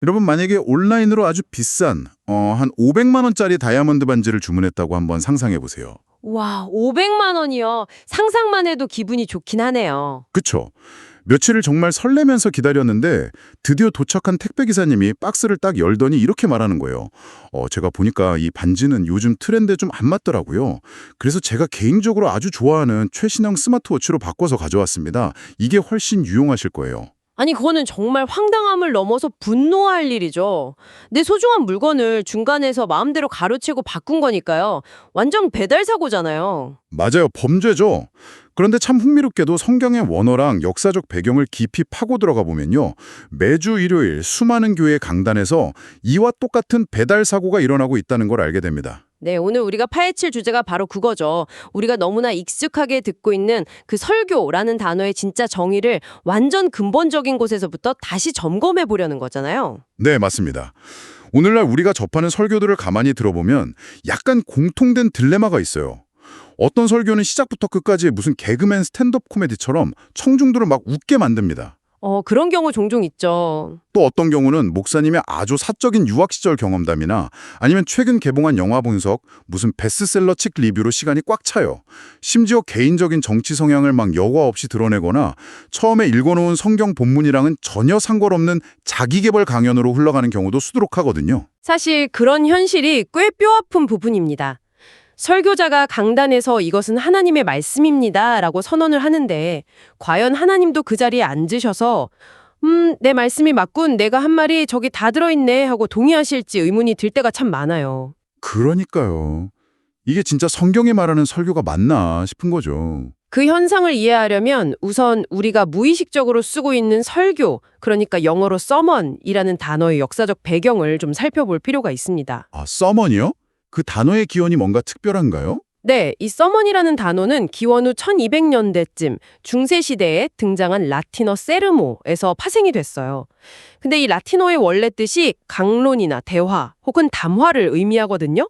여러분 만약에 온라인으로 아주 비싼 한 500만 원짜리 다이아몬드 반지를 주문했다고 한번 상상해 보세요. 와, 500만 원이요. 상상만 해도 기분이 좋긴 하네요. 그쵸? 며칠을 정말 설레면서 기다렸는데 드디어 도착한 택배 기사님이 박스를 딱 열더니 이렇게 말하는 거예요. 제가 보니까 이 반지는 요즘 트렌드에 좀 안 맞더라고요. 그래서 제가 개인적으로 아주 좋아하는 최신형 스마트워치로 바꿔서 가져왔습니다. 이게 훨씬 유용하실 거예요. 아니, 그거는 정말 황당함을 넘어서 분노할 일이죠. 내 소중한 물건을 중간에서 마음대로 가로채고 바꾼 거니까요. 완전 배달 사고잖아요. 맞아요. 범죄죠. 그런데 참 흥미롭게도 성경의 원어랑 역사적 배경을 깊이 파고 들어가 보면요. 매주 일요일 수많은 교회 강단에서 이와 똑같은 배달 사고가 일어나고 있다는 걸 알게 됩니다. 네, 오늘 우리가 파헤칠 주제가 바로 그거죠. 우리가 너무나 익숙하게 듣고 있는 그 설교라는 단어의 진짜 정의를 완전 근본적인 곳에서부터 다시 점검해 보려는 거잖아요. 네, 맞습니다. 오늘날 우리가 접하는 설교들을 가만히 들어보면 약간 공통된 딜레마가 있어요. 어떤 설교는 시작부터 끝까지 무슨 개그맨 스탠드업 코미디처럼 청중들을 막 웃게 만듭니다. 그런 경우 종종 있죠. 또 어떤 경우는 목사님의 아주 사적인 유학 시절 경험담이나 아니면 최근 개봉한 영화 분석, 무슨 베스트셀러 책 리뷰로 시간이 꽉 차요. 심지어 개인적인 정치 성향을 막 여과 없이 드러내거나 처음에 읽어놓은 성경 본문이랑은 전혀 상관없는 자기계발 강연으로 흘러가는 경우도 수두룩하거든요. 사실 그런 현실이 꽤 뼈아픈 부분입니다. 설교자가 강단에서 이것은 하나님의 말씀입니다 라고 선언을 하는데 과연 하나님도 그 자리에 앉으셔서 내 말씀이 맞군, 내가 한 말이 저기 다 들어있네 하고 동의하실지 의문이 들 때가 참 많아요. 그러니까요. 이게 진짜 성경이 말하는 설교가 맞나 싶은 거죠. 그 현상을 이해하려면 우선 우리가 무의식적으로 쓰고 있는 설교, 그러니까 영어로 서먼이라는 단어의 역사적 배경을 좀 살펴볼 필요가 있습니다. 아, 서먼이요? 그 단어의 기원이 뭔가 특별한가요? 네, 이 서먼이라는 단어는 기원 후 1200년대쯤 중세시대에 등장한 라틴어 세르모에서 파생이 됐어요. 근데 이 라틴어의 원래 뜻이 강론이나 대화 혹은 담화를 의미하거든요.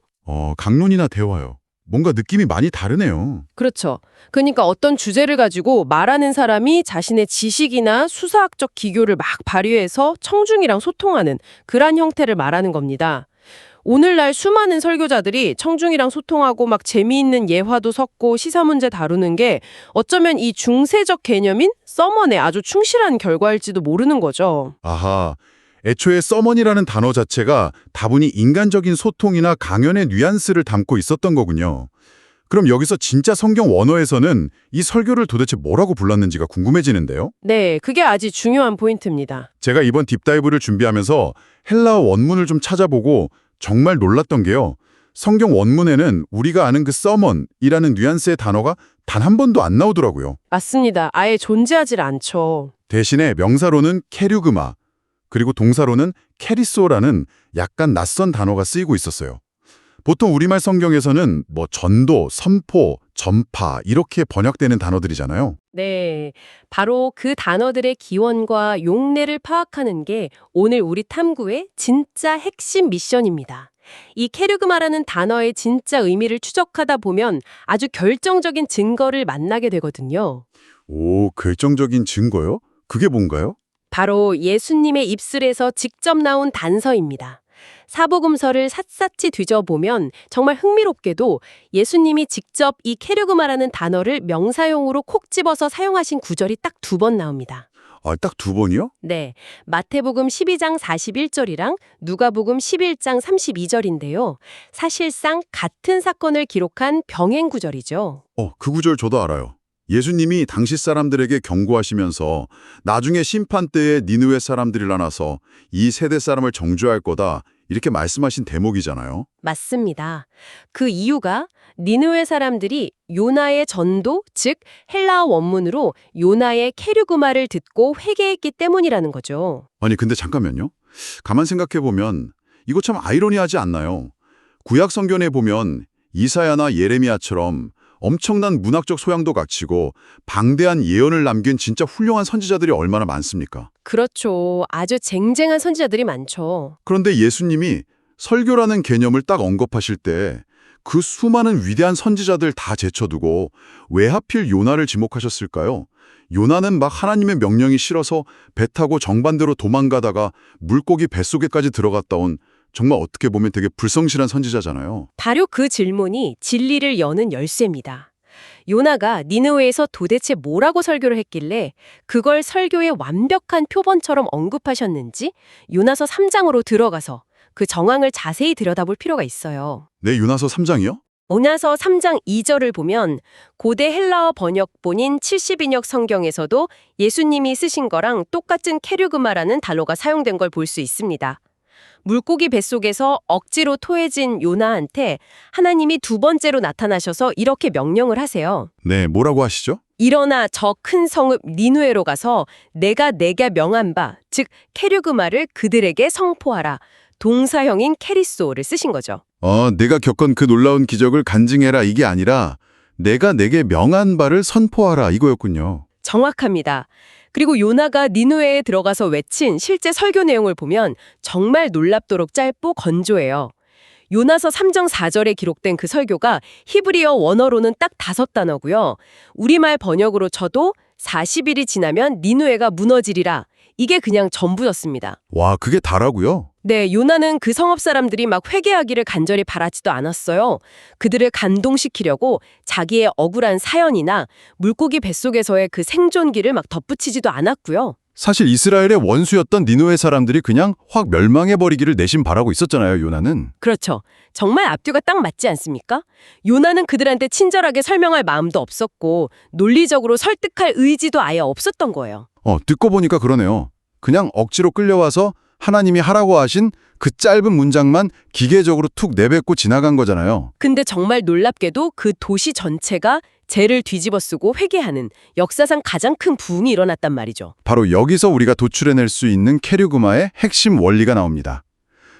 강론이나 대화요. 뭔가 느낌이 많이 다르네요. 그렇죠. 그러니까 어떤 주제를 가지고 말하는 사람이 자신의 지식이나 수사학적 기교를 막 발휘해서 청중이랑 소통하는 그런 형태를 말하는 겁니다. 오늘날 수많은 설교자들이 청중이랑 소통하고 막 재미있는 예화도 섞고 시사 문제 다루는 게 어쩌면 이 중세적 개념인 서먼에 아주 충실한 결과일지도 모르는 거죠. 아하, 애초에 서먼이라는 단어 자체가 다분히 인간적인 소통이나 강연의 뉘앙스를 담고 있었던 거군요. 그럼 여기서 진짜 성경 원어에서는 이 설교를 도대체 뭐라고 불렀는지가 궁금해지는데요. 네, 그게 아주 중요한 포인트입니다. 제가 이번 딥다이브를 준비하면서 헬라어 원문을 좀 찾아보고 정말 놀랐던 게요. 성경 원문에는 우리가 아는 그 서먼이라는 뉘앙스의 단어가 단 한 번도 안 나오더라고요. 맞습니다. 아예 존재하질 않죠. 대신에 명사로는 케류그마, 그리고 동사로는 케리소라는 약간 낯선 단어가 쓰이고 있었어요. 보통 우리말 성경에서는 뭐 전도, 선포, 전파 이렇게 번역되는 단어들이잖아요. 네, 바로 그 단어들의 기원과 용례를 파악하는 게 오늘 우리 탐구의 진짜 핵심 미션입니다. 이 케르그마라는 단어의 진짜 의미를 추적하다 보면 아주 결정적인 증거를 만나게 되거든요. 오, 결정적인 증거요? 그게 뭔가요? 바로 예수님의 입술에서 직접 나온 단서입니다. 사복음서를 샅샅이 뒤져보면 정말 흥미롭게도 예수님이 직접 이 케르그마라는 단어를 명사용으로 콕 집어서 사용하신 구절이 딱 2번 나옵니다. 아, 딱 2번이요? 네, 마태복음 12장 41절이랑 누가복음 11장 32절인데요. 사실상 같은 사건을 기록한 병행 구절이죠. 그 구절 저도 알아요. 예수님이 당시 사람들에게 경고하시면서 나중에 심판 때에 니느웨 사람들이 나서 이 세대 사람을 정죄할 거다 이렇게 말씀하신 대목이잖아요. 맞습니다. 그 이유가 니느웨 사람들이 요나의 전도, 즉 헬라어 원문으로 요나의 케류그마를 듣고 회개했기 때문이라는 거죠. 아니 근데 잠깐만요. 가만 생각해보면 이거 참 아이러니하지 않나요? 구약 성경에 보면 이사야나 예레미야처럼 엄청난 문학적 소양도 갖추고 방대한 예언을 남긴 진짜 훌륭한 선지자들이 얼마나 많습니까? 그렇죠. 아주 쟁쟁한 선지자들이 많죠. 그런데 예수님이 설교라는 개념을 딱 언급하실 때 그 수많은 위대한 선지자들 다 제쳐두고 왜 하필 요나를 지목하셨을까요? 요나는 막 하나님의 명령이 싫어서 배 타고 정반대로 도망가다가 물고기 뱃속에까지 들어갔다 온 정말 어떻게 보면 되게 불성실한 선지자잖아요. 바로 그 질문이 진리를 여는 열쇠입니다. 요나가 니느웨에서 도대체 뭐라고 설교를 했길래 그걸 설교의 완벽한 표본처럼 언급하셨는지 요나서 3장으로 들어가서 그 정황을 자세히 들여다볼 필요가 있어요. 네, 요나서 3장이요? 요나서 3장 2절을 보면 고대 헬라어 번역본인 70인역 성경에서도 예수님이 쓰신 거랑 똑같은 케류그마라는 단어가 사용된 걸 볼 수 있습니다. 물고기 뱃속에서 억지로 토해진 요나한테 하나님이 두 번째로 나타나셔서 이렇게 명령을 하세요. 네, 뭐라고 하시죠? 일어나 저 큰 성읍 니느웨로 가서 내가 내게 명한 바, 즉 케류그마를 그들에게 성포하라. 동사형인 케리소를 쓰신 거죠. 내가 겪은 그 놀라운 기적을 간증해라 이게 아니라 내가 내게 명한 바를 선포하라 이거였군요. 정확합니다. 그리고 요나가 니느웨에 들어가서 외친 실제 설교 내용을 보면 정말 놀랍도록 짧고 건조해요. 요나서 3장 4절에 기록된 그 설교가 히브리어 원어로는 딱 5단어고요. 우리말 번역으로 쳐도 40일이 지나면 니느웨가 무너지리라. 이게 그냥 전부였습니다. 와, 그게 다라고요? 네, 요나는 그 성읍 사람들이 막 회개하기를 간절히 바라지도 않았어요. 그들을 감동시키려고 자기의 억울한 사연이나 물고기 뱃속에서의 그 생존기를 막 덧붙이지도 않았고요. 사실 이스라엘의 원수였던 니느웨 사람들이 그냥 확 멸망해버리기를 내심 바라고 있었잖아요, 요나는. 그렇죠. 정말 앞뒤가 딱 맞지 않습니까? 요나는 그들한테 친절하게 설명할 마음도 없었고 논리적으로 설득할 의지도 아예 없었던 거예요. 듣고 보니까 그러네요. 그냥 억지로 끌려와서 하나님이 하라고 하신 그 짧은 문장만 기계적으로 툭 내뱉고 지나간 거잖아요. 근데 정말 놀랍게도 그 도시 전체가 죄를 뒤집어쓰고 회개하는 역사상 가장 큰 부흥이 일어났단 말이죠. 바로 여기서 우리가 도출해낼 수 있는 케류그마의 핵심 원리가 나옵니다.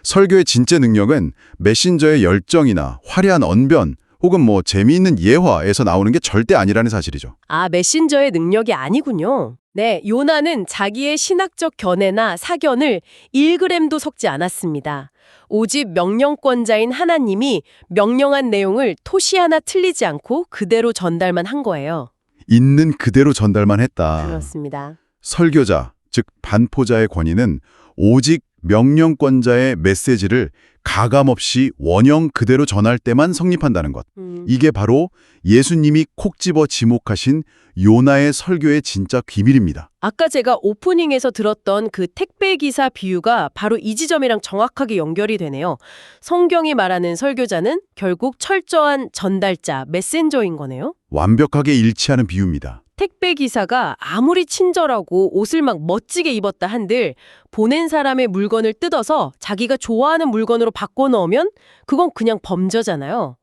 설교의 진짜 능력은 메신저의 열정이나 화려한 언변 혹은 재미있는 예화에서 나오는 게 절대 아니라는 사실이죠. 아, 메신저의 능력이 아니군요. 네, 요나는 자기의 신학적 견해나 사견을 1g도 섞지 않았습니다. 오직 명령권자인 하나님이 명령한 내용을 토시 하나 틀리지 않고 그대로 전달만 한 거예요. 있는 그대로 전달만 했다. 그렇습니다. 설교자, 즉 반포자의 권위는 오직 명령권자의 메시지를 가감없이 원형 그대로 전할 때만 성립한다는 것. 이게 바로 예수님이 콕 집어 지목하신 요나의 설교의 진짜 비밀입니다. 아까 제가 오프닝에서 들었던 그 택배기사 비유가 바로 이 지점이랑 정확하게 연결이 되네요. 성경이 말하는 설교자는 결국 철저한 전달자, 메신저인 거네요. 완벽하게 일치하는 비유입니다. 택배기사가 아무리 친절하고 옷을 막 멋지게 입었다 한들 보낸 사람의 물건을 뜯어서 자기가 좋아하는 물건으로 바꿔넣으면 그건 그냥 범죄잖아요.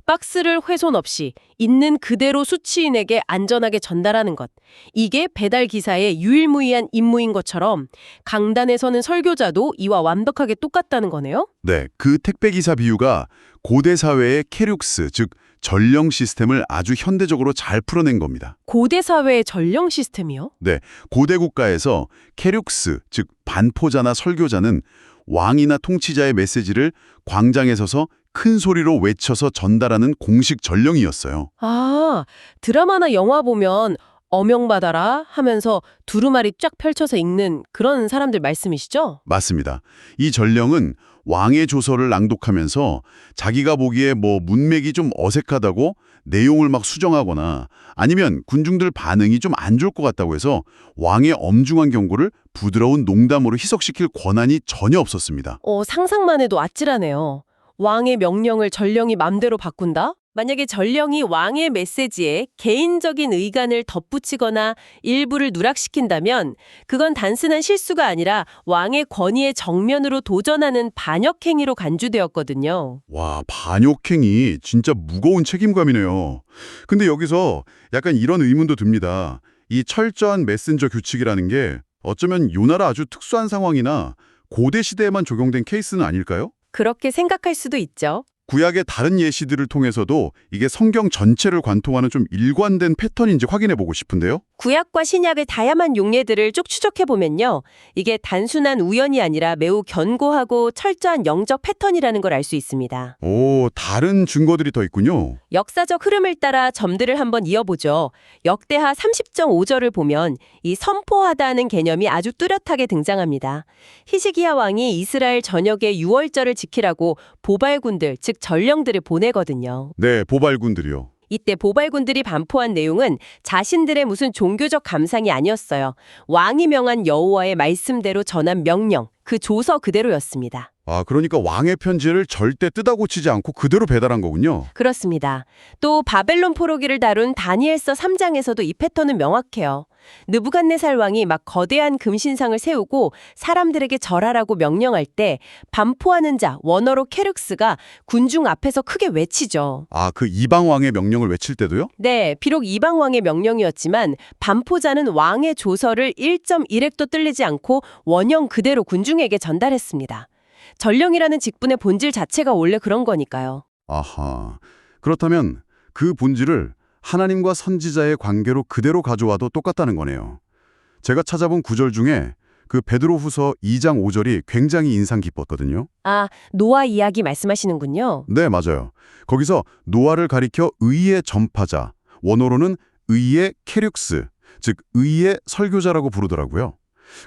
박스를 훼손 없이 있는 그대로 수취인에게 안전하게 전달하는 것. 이게 배달기사의 유일무이한 임무인 것처럼 강단에 서는 설교자도 이와 완벽하게 똑같다는 거네요. 네, 그 택배기사 비유가 고대 사회의 케륙스, 즉 전령 시스템을 아주 현대적으로 잘 풀어낸 겁니다. 고대 사회의 전령 시스템이요? 네, 고대 국가에서 케륙스, 즉 반포자나 설교자는 왕이나 통치자의 메시지를 광장에 서서 큰 소리로 외쳐서 전달하는 공식 전령이었어요. 아, 드라마나 영화 보면 어명받아라 하면서 두루마리 쫙 펼쳐서 읽는 그런 사람들 말씀이시죠? 맞습니다. 이 전령은 왕의 조서를 낭독하면서 자기가 보기에 문맥이 좀 어색하다고 내용을 막 수정하거나 아니면 군중들 반응이 좀 안 좋을 것 같다고 해서 왕의 엄중한 경고를 부드러운 농담으로 희석시킬 권한이 전혀 없었습니다. 상상만 해도 아찔하네요. 왕의 명령을 전령이 맘대로 바꾼다? 만약에 전령이 왕의 메시지에 개인적인 의간을 덧붙이거나 일부를 누락시킨다면 그건 단순한 실수가 아니라 왕의 권위에 정면으로 도전하는 반역행위로 간주되었거든요. 와, 반역행위 진짜 무거운 책임감이네요. 근데 여기서 약간 이런 의문도 듭니다. 이 철저한 메신저 규칙이라는 게 어쩌면 요나라 아주 특수한 상황이나 고대 시대에만 적용된 케이스는 아닐까요? 그렇게 생각할 수도 있죠. 구약의 다른 예시들을 통해서도 이게 성경 전체를 관통하는 좀 일관된 패턴인지 확인해 보고 싶은데요. 구약과 신약의 다양한 용례들을 쭉 추적해보면요. 이게 단순한 우연이 아니라 매우 견고하고 철저한 영적 패턴이라는 걸 알 수 있습니다. 오, 다른 증거들이 더 있군요. 역사적 흐름을 따라 점들을 한번 이어보죠. 역대하 30.5절을 보면 이 선포하다는 개념이 아주 뚜렷하게 등장합니다. 히스기야 왕이 이스라엘 전역의 유월절을 지키라고 보발군들, 즉 전령들을 보내거든요. 네, 보발군들이요. 이때 보발군들이 반포한 내용은 자신들의 무슨 종교적 감상이 아니었어요. 왕이 명한 여호와의 말씀대로 전한 명령, 그 조서 그대로였습니다. 아, 그러니까 왕의 편지를 절대 뜯어 고치지 않고 그대로 배달한 거군요. 그렇습니다. 또 바벨론 포로기를 다룬 다니엘서 3장에서도 이 패턴은 명확해요. 느부갓네살 왕이 막 거대한 금신상을 세우고 사람들에게 절하라고 명령할 때 반포하는 자, 원어로 케륵스가 군중 앞에서 크게 외치죠. 아, 그 이방 왕의 명령을 외칠 때도요? 네, 비록 이방 왕의 명령이었지만 반포자는 왕의 조서를 1.1획도 뜰리지 않고 원형 그대로 군중에게 전달했습니다. 전령이라는 직분의 본질 자체가 원래 그런 거니까요. 아하. 그렇다면 그 본질을 하나님과 선지자의 관계로 그대로 가져와도 똑같다는 거네요. 제가 찾아본 구절 중에 그 베드로후서 2장 5절이 굉장히 인상 깊었거든요. 아, 노아 이야기 말씀하시는군요. 네, 맞아요. 거기서 노아를 가리켜 의의 전파자, 원어로는 의의 케륙스, 즉 의의 설교자라고 부르더라고요.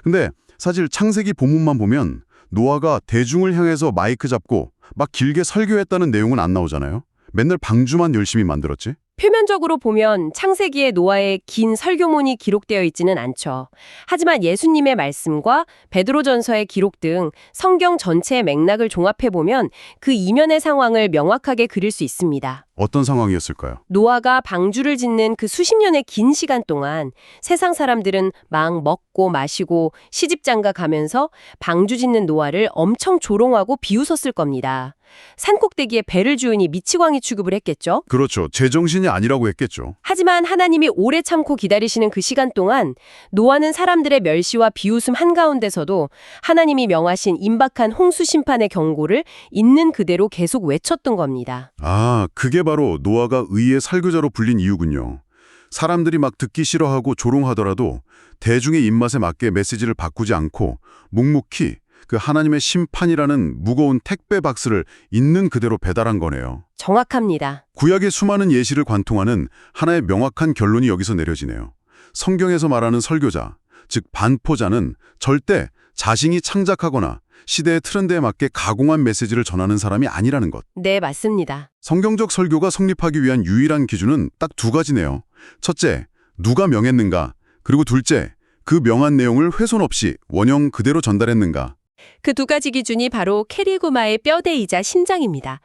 근데 사실 창세기 본문만 보면 노아가 대중을 향해서 마이크 잡고 막 길게 설교했다는 내용은 안 나오잖아요. 맨날 방주만 열심히 만들었지. 표면적으로 보면 창세기의 노아의 긴 설교문이 기록되어 있지는 않죠. 하지만 예수님의 말씀과 베드로전서의 기록 등 성경 전체의 맥락을 종합해보면 그 이면의 상황을 명확하게 그릴 수 있습니다. 어떤 상황이었을까요? 노아가 방주를 짓는 그 수십 년의 긴 시간 동안 세상 사람들은 막 먹고 마시고 시집장가 가면서 방주 짓는 노아를 엄청 조롱하고 비웃었을 겁니다. 산꼭대기에 배를 주우니 미치광이 취급을 했겠죠. 그렇죠. 제정신이 아니라고 했겠죠. 하지만 하나님이 오래 참고 기다리시는 그 시간 동안 노아는 사람들의 멸시와 비웃음 한가운데서도 하나님이 명하신 임박한 홍수 심판의 경고를 있는 그대로 계속 외쳤던 겁니다. 아, 그게 바로 노아가 의의 설교자로 불린 이유군요. 사람들이 막 듣기 싫어하고 조롱하더라도 대중의 입맛에 맞게 메시지를 바꾸지 않고 묵묵히 그 하나님의 심판이라는 무거운 택배 박스를 있는 그대로 배달한 거네요. 정확합니다. 구약의 수많은 예시를 관통하는 하나의 명확한 결론이 여기서 내려지네요. 성경에서 말하는 설교자, 즉 반포자는 절대 자신이 창작하거나 시대의 트렌드에 맞게 가공한 메시지를 전하는 사람이 아니라는 것. 네, 맞습니다. 성경적 설교가 성립하기 위한 유일한 기준은 딱 두 가지네요. 첫째, 누가 명했는가? 그리고 둘째, 그 명한 내용을 훼손 없이 원형 그대로 전달했는가? 그 두 가지 기준이 바로 캐리고마의 뼈대이자 심장입니다.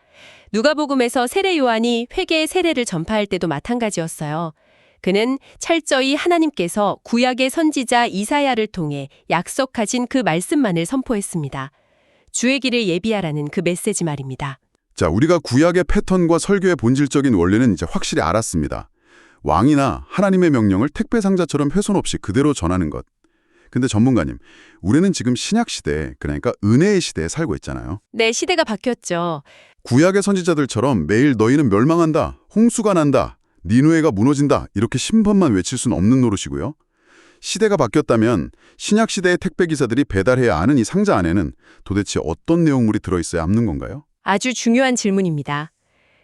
누가복음에서 세례 요한이 회개의 세례를 전파할 때도 마찬가지였어요. 그는 철저히 하나님께서 구약의 선지자 이사야를 통해 약속하신 그 말씀만을 선포했습니다. 주의 길을 예비하라는 그 메시지 말입니다. 자, 우리가 구약의 패턴과 설교의 본질적인 원리는 이제 확실히 알았습니다. 왕이나 하나님의 명령을 택배 상자처럼 훼손 없이 그대로 전하는 것. 근데 전문가님, 우리는 지금 신약 시대, 그러니까 은혜의 시대에 살고 있잖아요. 네, 시대가 바뀌었죠. 구약의 선지자들처럼 매일 너희는 멸망한다, 홍수가 난다, 니누에가 무너진다 이렇게 심판만 외칠 수는 없는 노릇이고요. 시대가 바뀌었다면 신약 시대의 택배 기사들이 배달해야 하는 이 상자 안에는 도대체 어떤 내용물이 들어있어야 합는 건가요? 아주 중요한 질문입니다.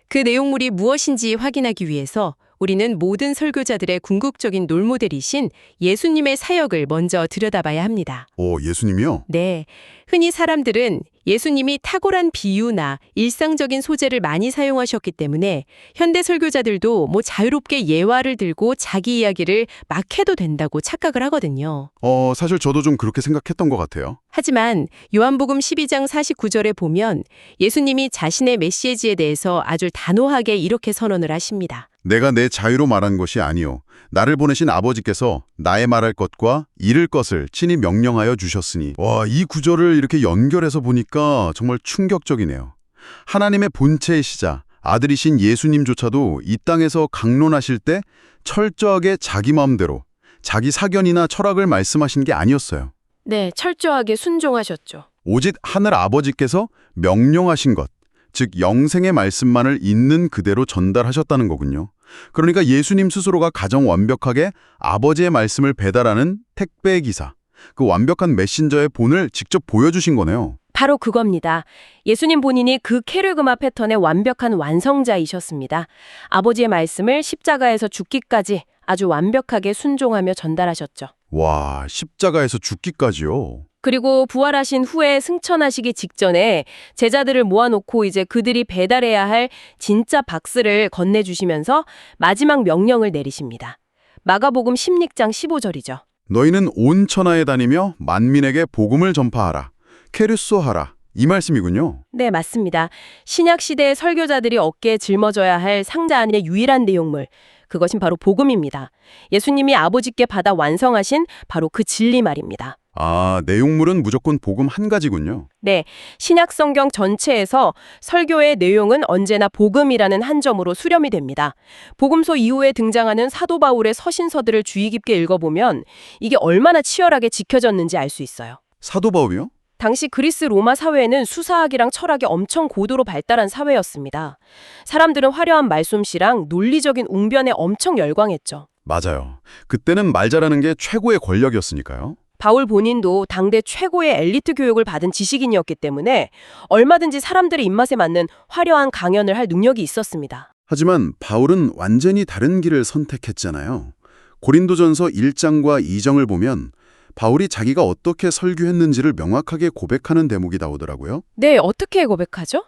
그 내용물이 무엇인지 확인하기 위해서 우리는 모든 설교자들의 궁극적인 롤모델이신 예수님의 사역을 먼저 들여다봐야 합니다. 오, 예수님이요? 네, 흔히 사람들은 예수님이 탁월한 비유나 일상적인 소재를 많이 사용하셨기 때문에 현대 설교자들도 뭐 자유롭게 예화를 들고 자기 이야기를 막 해도 된다고 착각을 하거든요. 사실 저도 좀 그렇게 생각했던 것 같아요. 하지만 요한복음 12장 49절에 보면 예수님이 자신의 메시지에 대해서 아주 단호하게 이렇게 선언을 하십니다. 내가 내 자유로 말한 것이 아니요 나를 보내신 아버지께서 나의 말할 것과 이를 것을 친히 명령하여 주셨으니. 와, 이 구절을 이렇게 연결해서 보니까 정말 충격적이네요. 하나님의 본체이시자 아들이신 예수님조차도 이 땅에서 강론하실 때 철저하게 자기 마음대로 자기 사견이나 철학을 말씀하신 게 아니었어요. 네, 철저하게 순종하셨죠. 오직 하늘 아버지께서 명령하신 것, 즉 영생의 말씀만을 있는 그대로 전달하셨다는 거군요. 그러니까 예수님 스스로가 가장 완벽하게 아버지의 말씀을 배달하는 택배 기사, 그 완벽한 메신저의 본을 직접 보여주신 거네요. 바로 그겁니다. 예수님 본인이 그 케르그마 패턴의 완벽한 완성자이셨습니다. 아버지의 말씀을 십자가에서 죽기까지 아주 완벽하게 순종하며 전달하셨죠. 와, 십자가에서 죽기까지요. 그리고 부활하신 후에 승천하시기 직전에 제자들을 모아놓고 이제 그들이 배달해야 할 진짜 박스를 건네주시면서 마지막 명령을 내리십니다. 마가복음 16장 15절이죠. 너희는 온 천하에 다니며 만민에게 복음을 전파하라. 케르소하라. 이 말씀이군요. 네, 맞습니다. 신약 시대의 설교자들이 어깨에 짊어져야 할 상자 안의 유일한 내용물. 그것은 바로 복음입니다. 예수님이 아버지께 받아 완성하신 바로 그 진리 말입니다. 아, 내용물은 무조건 복음 한 가지군요. 네, 신약 성경 전체에서 설교의 내용은 언제나 복음이라는 한 점으로 수렴이 됩니다. 복음서 이후에 등장하는 사도 바울의 서신서들을 주의 깊게 읽어보면 이게 얼마나 치열하게 지켜졌는지 알 수 있어요. 사도 바울이요? 당시 그리스 로마 사회는 수사학이랑 철학이 엄청 고도로 발달한 사회였습니다. 사람들은 화려한 말솜씨랑 논리적인 웅변에 엄청 열광했죠. 맞아요. 그때는 말 잘하는 게 최고의 권력이었으니까요. 바울 본인도 당대 최고의 엘리트 교육을 받은 지식인이었기 때문에 얼마든지 사람들의 입맛에 맞는 화려한 강연을 할 능력이 있었습니다. 하지만 바울은 완전히 다른 길을 선택했잖아요. 고린도전서 1장과 2장을 보면 바울이 자기가 어떻게 설교했는지를 명확하게 고백하는 대목이 나오더라고요. 네, 어떻게 고백하죠?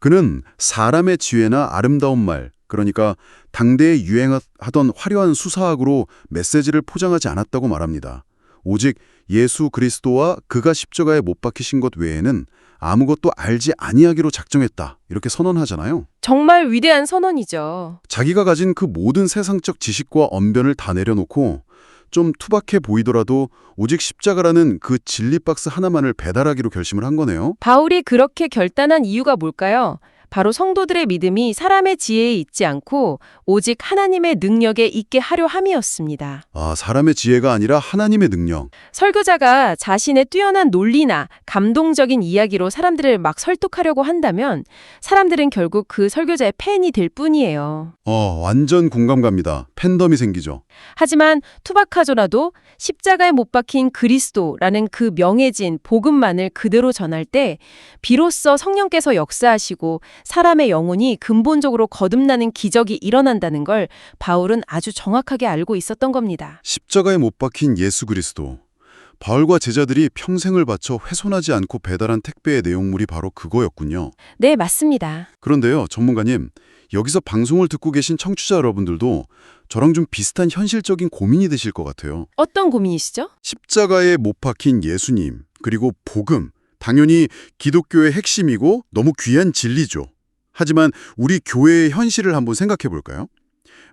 그는 사람의 지혜나 아름다운 말, 그러니까 당대에 유행하던 화려한 수사학으로 메시지를 포장하지 않았다고 말합니다. 오직 예수 그리스도와 그가 십자가에 못 박히신 것 외에는 아무것도 알지 아니하기로 작정했다. 이렇게 선언하잖아요. 정말 위대한 선언이죠. 자기가 가진 그 모든 세상적 지식과 언변을 다 내려놓고 좀 투박해 보이더라도 오직 십자가라는 그 진리 박스 하나만을 배달하기로 결심을 한 거네요. 바울이 그렇게 결단한 이유가 뭘까요? 바로 성도들의 믿음이 사람의 지혜에 있지 않고 오직 하나님의 능력에 있게 하려 함이었습니다. 아, 사람의 지혜가 아니라 하나님의 능력. 설교자가 자신의 뛰어난 논리나 감동적인 이야기로 사람들을 막 설득하려고 한다면 사람들은 결국 그 설교자의 팬이 될 뿐이에요. 완전 공감 갑니다. 팬덤이 생기죠. 하지만 투박하더라도 십자가에 못 박힌 그리스도라는 그 명예진 복음만을 그대로 전할 때 비로소 성령께서 역사하시고 사람의 영혼이 근본적으로 거듭나는 기적이 일어난다는 걸 바울은 아주 정확하게 알고 있었던 겁니다. 십자가에 못 박힌 예수 그리스도. 바울과 제자들이 평생을 바쳐 훼손하지 않고 배달한 택배의 내용물이 바로 그거였군요. 네, 맞습니다. 그런데요, 전문가님, 여기서 방송을 듣고 계신 청취자 여러분들도 저랑 좀 비슷한 현실적인 고민이 드실 것 같아요. 어떤 고민이시죠? 십자가에 못 박힌 예수님, 그리고 복음, 당연히 기독교의 핵심이고 너무 귀한 진리죠. 하지만 우리 교회의 현실을 한번 생각해 볼까요?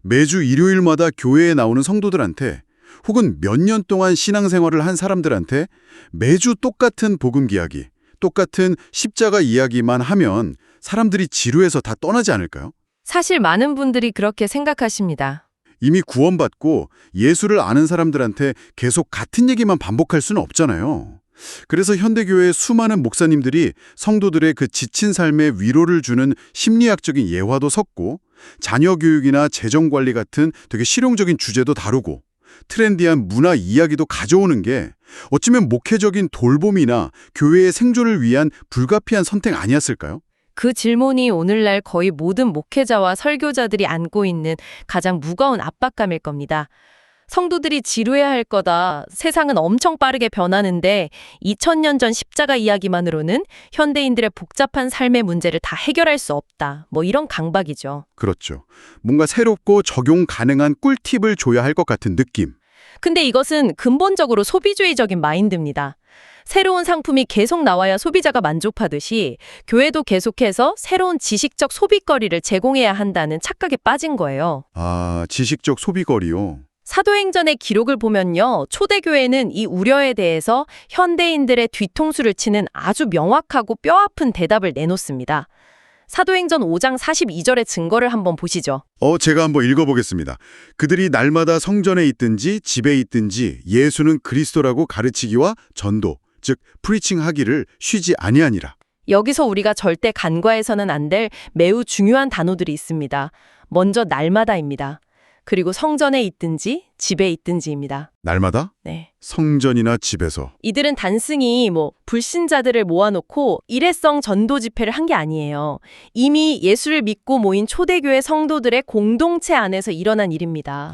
매주 일요일마다 교회에 나오는 성도들한테 혹은 몇 년 동안 신앙생활을 한 사람들한테 매주 똑같은 복음 이야기, 똑같은 십자가 이야기만 하면 사람들이 지루해서 다 떠나지 않을까요? 사실 많은 분들이 그렇게 생각하십니다. 이미 구원받고 예수를 아는 사람들한테 계속 같은 얘기만 반복할 수는 없잖아요. 그래서 현대교회의 수많은 목사님들이 성도들의 그 지친 삶에 위로를 주는 심리학적인 예화도 섞고 자녀 교육이나 재정 관리 같은 되게 실용적인 주제도 다루고 트렌디한 문화 이야기도 가져오는 게 어쩌면 목회적인 돌봄이나 교회의 생존을 위한 불가피한 선택 아니었을까요? 그 질문이 오늘날 거의 모든 목회자와 설교자들이 안고 있는 가장 무거운 압박감일 겁니다. 성도들이 지루해할 거다. 세상은 엄청 빠르게 변하는데 2000년 전 십자가 이야기만으로는 현대인들의 복잡한 삶의 문제를 다 해결할 수 없다. 뭐 이런 강박이죠. 그렇죠. 뭔가 새롭고 적용 가능한 꿀팁을 줘야 할 것 같은 느낌. 근데 이것은 근본적으로 소비주의적인 마인드입니다. 새로운 상품이 계속 나와야 소비자가 만족하듯이 교회도 계속해서 새로운 지식적 소비거리를 제공해야 한다는 착각에 빠진 거예요. 아, 지식적 소비거리요. 사도행전의 기록을 보면요. 초대교회는 이 우려에 대해서 현대인들의 뒤통수를 치는 아주 명확하고 뼈아픈 대답을 내놓습니다. 사도행전 5장 42절의 증거를 한번 보시죠. 제가 한번 읽어보겠습니다. 그들이 날마다 성전에 있든지 집에 있든지 예수는 그리스도라고 가르치기와 전도, 즉 프리칭하기를 쉬지 아니하니라. 여기서 우리가 절대 간과해서는 안 될 매우 중요한 단어들이 있습니다. 먼저 날마다입니다. 그리고 성전에 있든지 집에 있든지입니다. 날마다? 네. 성전이나 집에서. 이들은 단순히 불신자들을 모아놓고 일회성 전도 집회를 한 게 아니에요. 이미 예수를 믿고 모인 초대교회 성도들의 공동체 안에서 일어난 일입니다.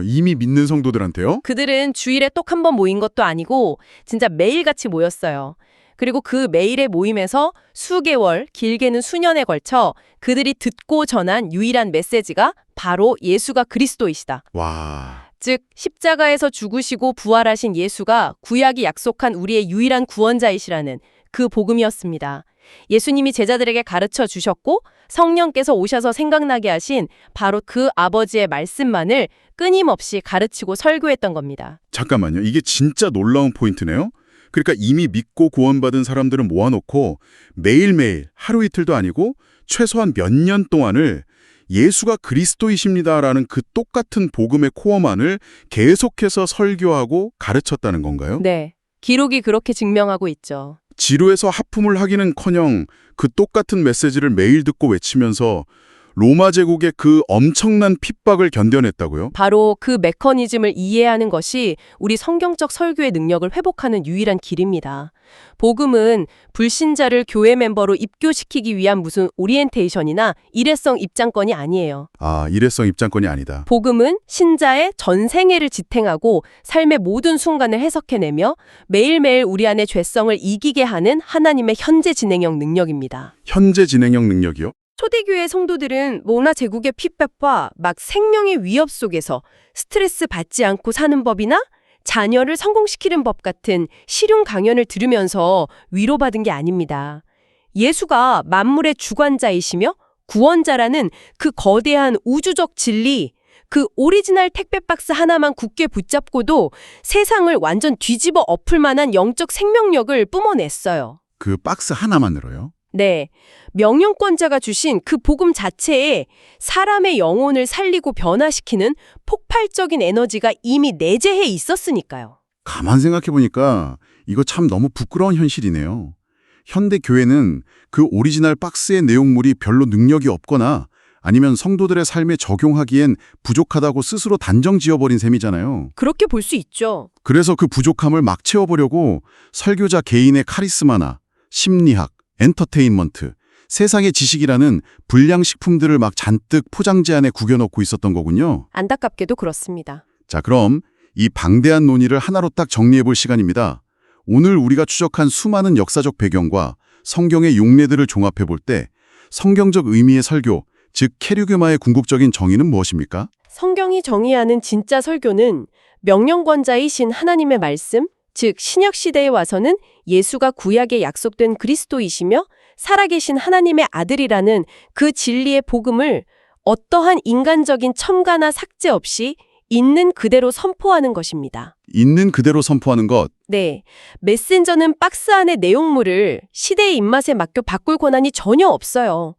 이미 믿는 성도들한테요? 그들은 주일에 똑 한 번 모인 것도 아니고 진짜 매일같이 모였어요. 그리고 그 매일의 모임에서 수개월, 길게는 수년에 걸쳐 그들이 듣고 전한 유일한 메시지가 바로 예수가 그리스도이시다. 와. 즉 십자가에서 죽으시고 부활하신 예수가 구약이 약속한 우리의 유일한 구원자이시라는 그 복음이었습니다. 예수님이 제자들에게 가르쳐 주셨고 성령께서 오셔서 생각나게 하신 바로 그 아버지의 말씀만을 끊임없이 가르치고 설교했던 겁니다. 잠깐만요. 이게 진짜 놀라운 포인트네요. 그러니까 이미 믿고 구원받은 사람들을 모아놓고 매일매일 하루 이틀도 아니고 최소한 몇 년 동안을 예수가 그리스도이십니다라는 그 똑같은 복음의 코어만을 계속해서 설교하고 가르쳤다는 건가요? 네, 기록이 그렇게 증명하고 있죠. 지루해서 하품을 하기는커녕 그 똑같은 메시지를 매일 듣고 외치면서 로마 제국의 그 엄청난 핍박을 견뎌냈다고요? 바로 그 메커니즘을 이해하는 것이 우리 성경적 설교의 능력을 회복하는 유일한 길입니다. 복음은 불신자를 교회 멤버로 입교시키기 위한 무슨 오리엔테이션이나 일회성 입장권이 아니에요. 일회성 입장권이 아니다. 복음은 신자의 전 생애를 지탱하고 삶의 모든 순간을 해석해내며 매일매일 우리 안의 죄성을 이기게 하는 하나님의 현재 진행형 능력입니다. 현재 진행형 능력이요? 초대교회 성도들은 로마 제국의 핍박과 생명의 위협 속에서 스트레스 받지 않고 사는 법이나 자녀를 성공시키는 법 같은 실용 강연을 들으면서 위로받은 게 아닙니다. 예수가 만물의 주관자이시며 구원자라는 그 거대한 우주적 진리, 그 오리지널 택배 박스 하나만 굳게 붙잡고도 세상을 완전 뒤집어 엎을 만한 영적 생명력을 뿜어냈어요. 그 박스 하나만으로요? 네, 명령권자가 주신 그 복음 자체에 사람의 영혼을 살리고 변화시키는 폭발적인 에너지가 이미 내재해 있었으니까요. 가만 생각해보니까 이거 참 너무 부끄러운 현실이네요. 현대 교회는 그 오리지널 박스의 내용물이 별로 능력이 없거나 아니면 성도들의 삶에 적용하기엔 부족하다고 스스로 단정 지어버린 셈이잖아요. 그렇게 볼 수 있죠. 그래서 그 부족함을 막 채워보려고 설교자 개인의 카리스마나 심리학, 엔터테인먼트, 세상의 지식이라는 불량식품들을 막 잔뜩 포장재 안에 구겨넣고 있었던 거군요. 안타깝게도 그렇습니다. 자, 그럼 이 방대한 논의를 하나로 딱 정리해볼 시간입니다. 오늘 우리가 추적한 수많은 역사적 배경과 성경의 용례들을 종합해볼 때 성경적 의미의 설교, 즉 캐리그마의 궁극적인 정의는 무엇입니까? 성경이 정의하는 진짜 설교는 명령권자이신 하나님의 말씀, 즉 신약 시대에 와서는 예수가 구약에 약속된 그리스도이시며 살아계신 하나님의 아들이라는 그 진리의 복음을 어떠한 인간적인 첨가나 삭제 없이 있는 그대로 선포하는 것입니다. 있는 그대로 선포하는 것. 네, 메신저는 박스 안의 내용물을 시대의 입맛에 맡겨 바꿀 권한이 전혀 없어요.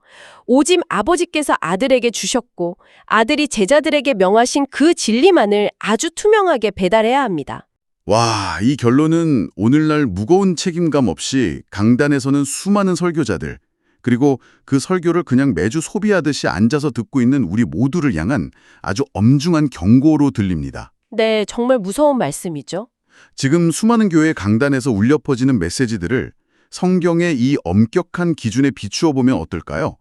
오직 아버지께서 아들에게 주셨고 아들이 제자들에게 명하신 그 진리만을 아주 투명하게 배달해야 합니다. 와, 이 결론은 오늘날 무거운 책임감 없이 강단에서는 수많은 설교자들, 그리고 그 설교를 그냥 매주 소비하듯이 앉아서 듣고 있는 우리 모두를 향한 아주 엄중한 경고로 들립니다. 네, 정말 무서운 말씀이죠. 지금 수많은 교회 강단에서 울려 퍼지는 메시지들을 성경의 이 엄격한 기준에 비추어 보면 어떨까요?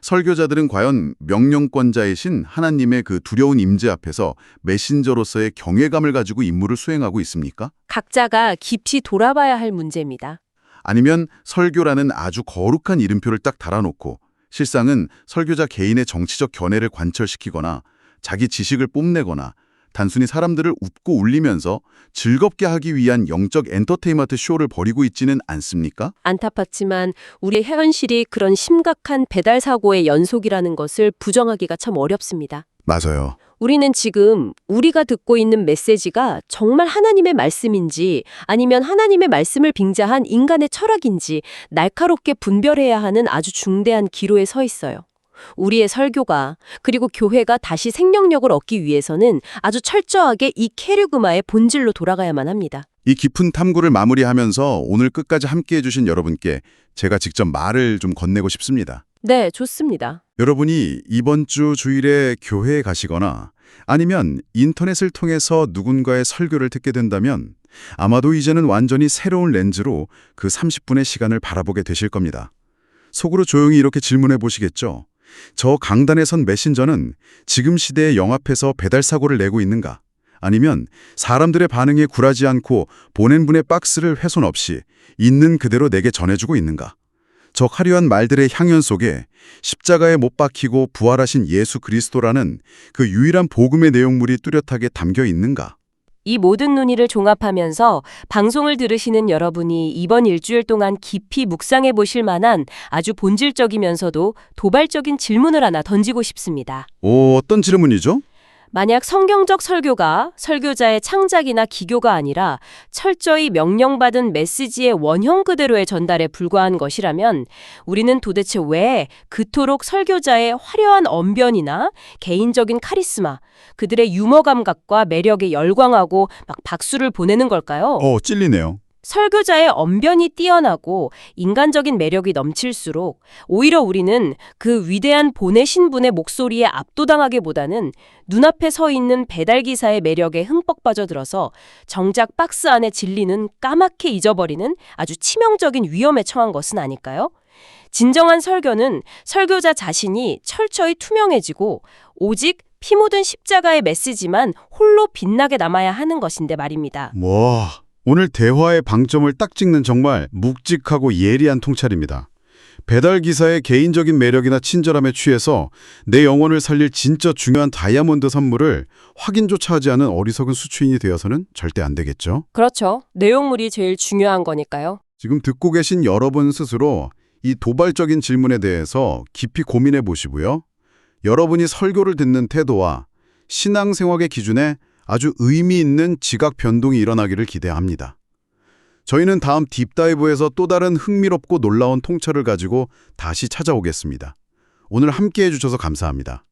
설교자들은 과연 명령권자이신 하나님의 그 두려운 임재 앞에서 메신저로서의 경외감을 가지고 임무를 수행하고 있습니까? 각자가 깊이 돌아봐야 할 문제입니다. 아니면 설교라는 아주 거룩한 이름표를 딱 달아놓고 실상은 설교자 개인의 정치적 견해를 관철시키거나 자기 지식을 뽐내거나 단순히 사람들을 웃고 울리면서 즐겁게 하기 위한 영적 엔터테인먼트 쇼를 벌이고 있지는 않습니까? 안타깝지만 우리의 현실이 그런 심각한 배달 사고의 연속이라는 것을 부정하기가 참 어렵습니다. 맞아요. 우리는 지금 우리가 듣고 있는 메시지가 정말 하나님의 말씀인지 아니면 하나님의 말씀을 빙자한 인간의 철학인지 날카롭게 분별해야 하는 아주 중대한 기로에 서 있어요. 우리의 설교가 그리고 교회가 다시 생명력을 얻기 위해서는 아주 철저하게 이 캐리그마의 본질로 돌아가야만 합니다. 이 깊은 탐구를 마무리하면서 오늘 끝까지 함께해 주신 여러분께 제가 직접 말을 좀 건네고 싶습니다. 네, 좋습니다. 여러분이 이번 주 주일에 교회에 가시거나 아니면 인터넷을 통해서 누군가의 설교를 듣게 된다면 아마도 이제는 완전히 새로운 렌즈로 그 30분의 시간을 바라보게 되실 겁니다. 속으로 조용히 이렇게 질문해 보시겠죠. 저 강단에 선 메신저는 지금 시대의 영앞에서 배달사고를 내고 있는가? 아니면 사람들의 반응에 굴하지 않고 보낸 분의 박스를 훼손 없이 있는 그대로 내게 전해주고 있는가? 저 화려한 말들의 향연 속에 십자가에 못 박히고 부활하신 예수 그리스도라는 그 유일한 복음의 내용물이 뚜렷하게 담겨 있는가? 이 모든 논의를 종합하면서 방송을 들으시는 여러분이 이번 일주일 동안 깊이 묵상해 보실 만한 아주 본질적이면서도 도발적인 질문을 하나 던지고 싶습니다. 오, 어떤 질문이죠? 만약 성경적 설교가 설교자의 창작이나 기교가 아니라 철저히 명령받은 메시지의 원형 그대로의 전달에 불과한 것이라면 우리는 도대체 왜 그토록 설교자의 화려한 언변이나 개인적인 카리스마, 그들의 유머 감각과 매력에 열광하고 막 박수를 보내는 걸까요? 찔리네요. 설교자의 언변이 뛰어나고 인간적인 매력이 넘칠수록 오히려 우리는 그 위대한 보내신 분의 목소리에 압도당하기보다는 눈앞에 서 있는 배달기사의 매력에 흠뻑 빠져들어서 정작 박스 안에 진리는 까맣게 잊어버리는 아주 치명적인 위험에 처한 것은 아닐까요? 진정한 설교는 설교자 자신이 철저히 투명해지고 오직 피 묻은 십자가의 메시지만 홀로 빛나게 남아야 하는 것인데 말입니다. 와, 오늘 대화의 방점을 딱 찍는 정말 묵직하고 예리한 통찰입니다. 배달기사의 개인적인 매력이나 친절함에 취해서 내 영혼을 살릴 진짜 중요한 다이아몬드 선물을 확인조차 하지 않은 어리석은 수취인이 되어서는 절대 안 되겠죠. 그렇죠. 내용물이 제일 중요한 거니까요. 지금 듣고 계신 여러분 스스로 이 도발적인 질문에 대해서 깊이 고민해 보시고요. 여러분이 설교를 듣는 태도와 신앙생활의 기준에 아주 의미 있는 지각 변동이 일어나기를 기대합니다. 저희는 다음 딥다이브에서 또 다른 흥미롭고 놀라운 통찰을 가지고 다시 찾아오겠습니다. 오늘 함께해 주셔서 감사합니다.